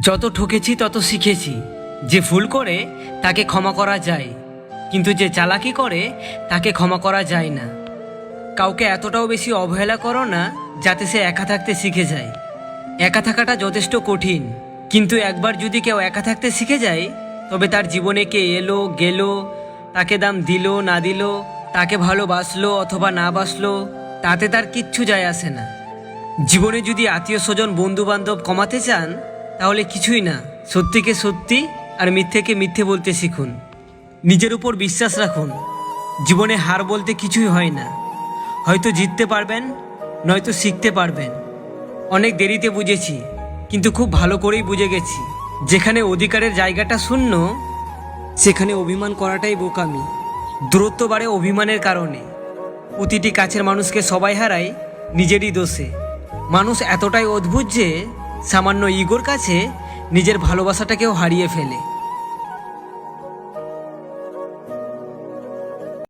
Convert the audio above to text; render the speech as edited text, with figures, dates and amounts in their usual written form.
যত ঠকেছি তত শিখেছি, যে ভুল করে তাকে ক্ষমা করা যায়, কিন্তু যে চালাকি করে তাকে ক্ষমা করা যায় না। কাউকে এতটাও বেশি অবহেলা করো না যাতে সে একা থাকতে শিখে যায়। একা থাকাটা যথেষ্ট কঠিন, কিন্তু একবার যদি কেউ একা থাকতে শিখে যায়, তবে তার জীবনে কে এলো গেল, তাকে দাম দিল না দিল, তাকে ভালোবাসলো অথবা না বাসলো, তাতে তার কিচ্ছু যায় আসে না। জীবনে যদি আত্মীয় স্বজন বন্ধু বান্ধব কমাতে চান, তাহলে কিছুই না, সত্যিকে সত্যি আর মিথ্যেকে মিথ্যে বলতে শিখুন। নিজের উপর বিশ্বাস রাখুন। জীবনে হার বলতে কিছুই হয় না। হয়তো জিততে পারবেন, নয়তো শিখতে পারবেন। অনেক দেরিতে বুঝেছি, কিন্তু খুব ভালো করেই বুঝে গেছি, যেখানে অধিকারের জায়গাটা শূন্য, সেখানে অভিমান করাটাই বোকামি। দূরত্ব বাড়ে অভিমানের কারণে। প্রতিটি কাছের মানুষকে সবাই হারায় নিজেরই দোষে। মানুষ এতটাই অদ্ভুত যে সামান্য ইগোর কাছে নিজের ভালোবাসাটাকেও হারিয়ে ফেলে।